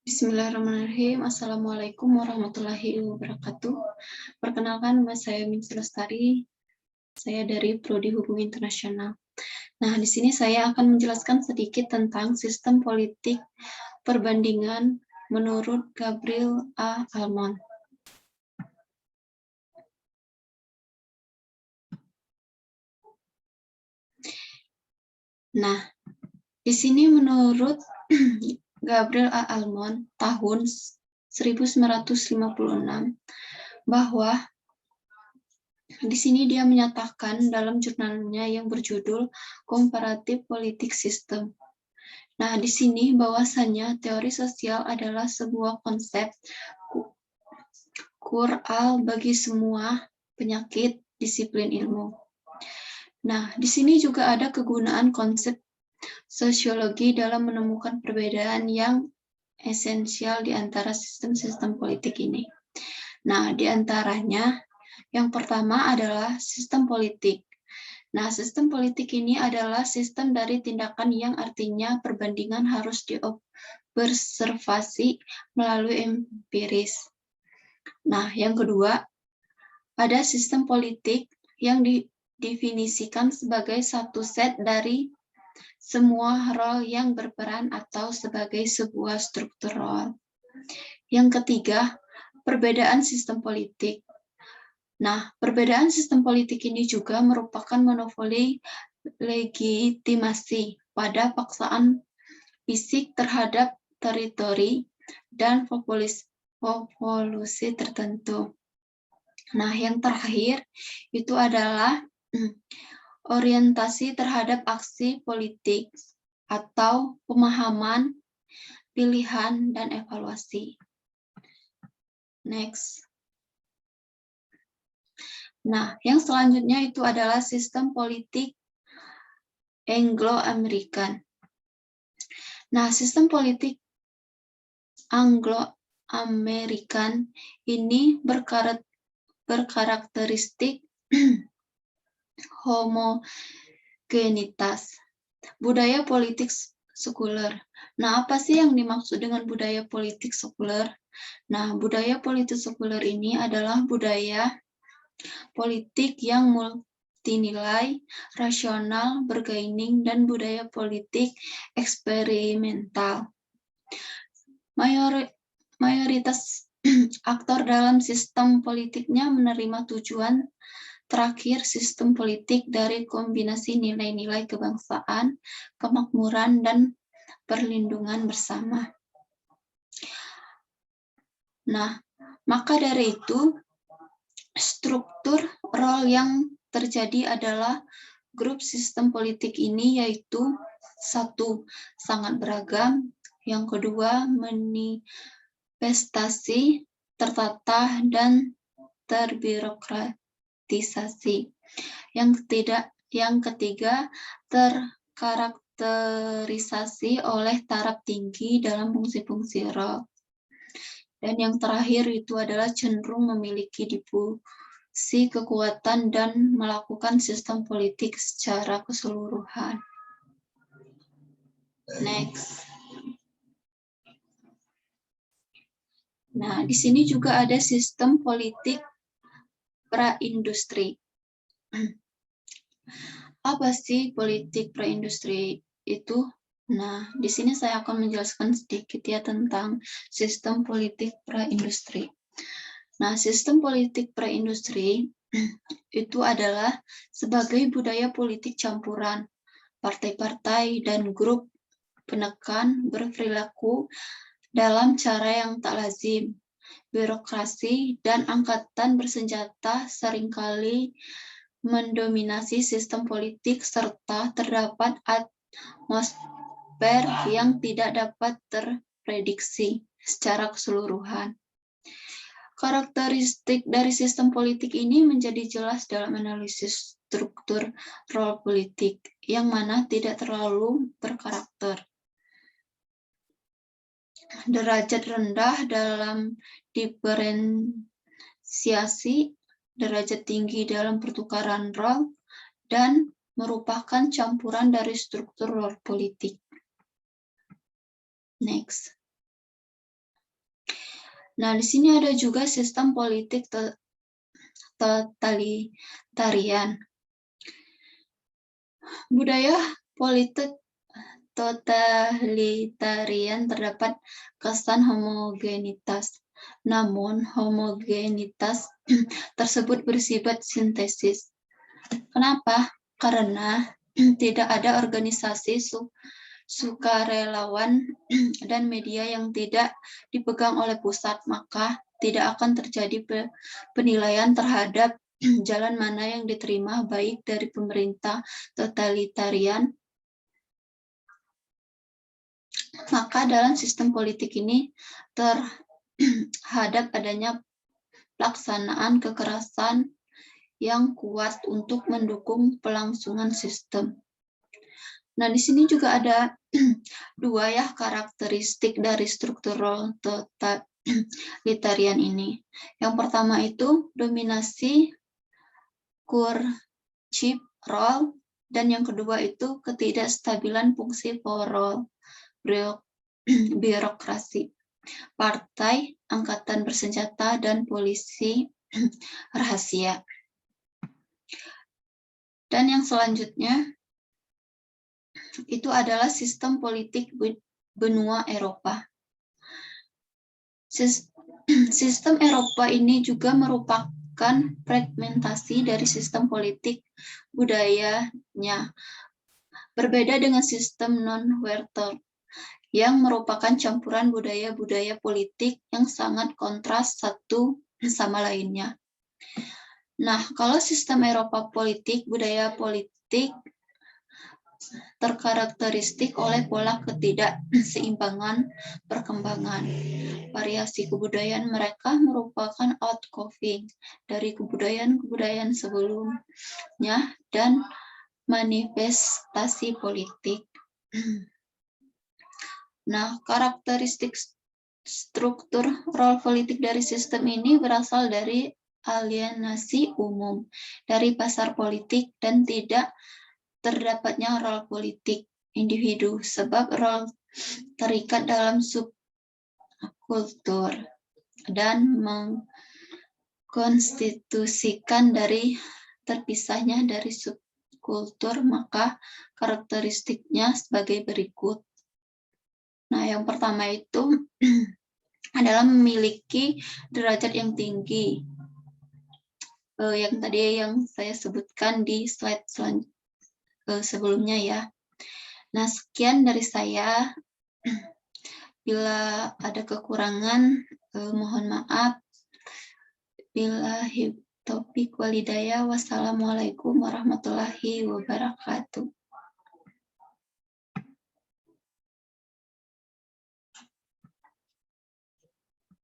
Bismillahirrahmanirrahim. Assalamualaikum warahmatullahi wabarakatuh. Perkenalkan, nama saya Minsi Lestari. Saya dari Prodi Hubung Internasional. Nah, di sini saya akan menjelaskan sedikit tentang sistem politik perbandingan menurut Gabriel A. Almond. Nah, di sini menurut Gabriel A. Almond tahun 1956 bahwa di sini dia menyatakan dalam jurnalnya yang berjudul Comparative Politic System. Nah, di sini bahwasannya teori sosial adalah sebuah konsep kural bagi semua penyakit disiplin ilmu. Nah, di sini juga ada kegunaan konsep sosiologi dalam menemukan perbedaan yang esensial di antara sistem-sistem politik ini. Nah, di antaranya yang pertama adalah sistem politik. Nah, sistem politik ini adalah sistem dari tindakan yang artinya perbandingan harus diobservasi melalui empiris. Nah, yang kedua, ada sistem politik yang didefinisikan sebagai satu set dari semua role yang berperan atau sebagai sebuah struktur role. Yang ketiga, perbedaan sistem politik. Nah, perbedaan sistem politik ini juga merupakan monopoli legitimasi pada paksaan fisik terhadap teritori dan populasi tertentu. Nah, yang terakhir itu adalah orientasi terhadap aksi politik atau pemahaman, pilihan, dan evaluasi. Next. Nah, yang selanjutnya itu adalah sistem politik Anglo-American. Nah, sistem politik Anglo-American ini berkarakteristik homogenitas. Budaya politik sekuler. Nah, apa sih yang dimaksud dengan budaya politik sekuler? Nah, budaya politik sekuler ini adalah budaya politik yang multinilai, rasional, bergaining, dan budaya politik eksperimental. Mayoritas aktor dalam sistem politiknya menerima tujuan terakhir sistem politik dari kombinasi nilai-nilai kebangsaan, kemakmuran, dan perlindungan bersama. Nah, maka dari itu, struktur role yang terjadi adalah grup sistem politik ini yaitu satu, sangat beragam, yang kedua, manifestasi, tertata, dan terbirokratisasi. Yang ketiga, terkarakterisasi oleh taraf tinggi dalam fungsi-fungsi role. Dan yang terakhir itu adalah cenderung memiliki difusi kekuatan dan melakukan sistem politik secara keseluruhan. Next. Nah, di sini juga ada sistem politik pra-industri. Apa sih politik pra-industri itu? Nah, di sini saya akan menjelaskan sedikit ya tentang sistem politik pra-industri. Nah, sistem politik pra-industri itu adalah sebagai budaya politik campuran partai-partai dan grup penekan berperilaku dalam cara yang tak lazim. Birokrasi dan angkatan bersenjata seringkali mendominasi sistem politik serta terdapat atmosfer yang tidak dapat terprediksi secara keseluruhan. Karakteristik dari sistem politik ini menjadi jelas dalam analisis struktur role politik, yang mana tidak terlalu berkarakter. Derajat rendah dalam diferensiasi, derajat tinggi dalam pertukaran role, dan merupakan campuran dari struktur role politik. Next. Nah, di sini ada juga sistem politik totalitarian. Budaya politik totalitarian terdapat kesan homogenitas. Namun, homogenitas tersebut bersifat sintesis. Kenapa? Karena tidak ada organisasi sukarelawan dan media yang tidak dipegang oleh pusat, maka tidak akan terjadi penilaian terhadap jalan mana yang diterima baik dari pemerintah totalitarian. Maka dalam sistem politik ini terhadap adanya pelaksanaan kekerasan yang kuat untuk mendukung pelangsungan sistem. Nah, di sini juga ada dua ya karakteristik dari struktural totalitarian ini. Yang pertama itu dominasi coercive role, dan yang kedua itu ketidakstabilan fungsi power role birokrasi, partai, angkatan bersenjata, dan polisi rahasia. Dan yang selanjutnya itu adalah sistem politik benua Eropa. Sistem Eropa ini juga merupakan fragmentasi dari sistem politik budayanya. Berbeda dengan sistem non-Western yang merupakan campuran budaya-budaya politik yang sangat kontras satu sama lainnya. Nah, kalau sistem Eropa politik, budaya politik terkarakteristik oleh pola ketidakseimbangan perkembangan. Variasi kebudayaan mereka merupakan outgrowing dari kebudayaan-kebudayaan sebelumnya dan manifestasi politik. Nah, karakteristik struktur role politik dari sistem ini berasal dari alienasi umum dari pasar politik dan tidak terdapatnya role politik individu sebab role terikat dalam subkultur dan mengkonstitusikan dari terpisahnya dari subkultur, maka karakteristiknya sebagai berikut. Nah, yang pertama itu adalah memiliki derajat yang tinggi. Yang tadi yang saya sebutkan di slide sebelumnya ya. Nah, sekian dari saya. Bila ada kekurangan, mohon maaf. Billahi taufiq walhidayah. Wassalamualaikum warahmatullahi wabarakatuh.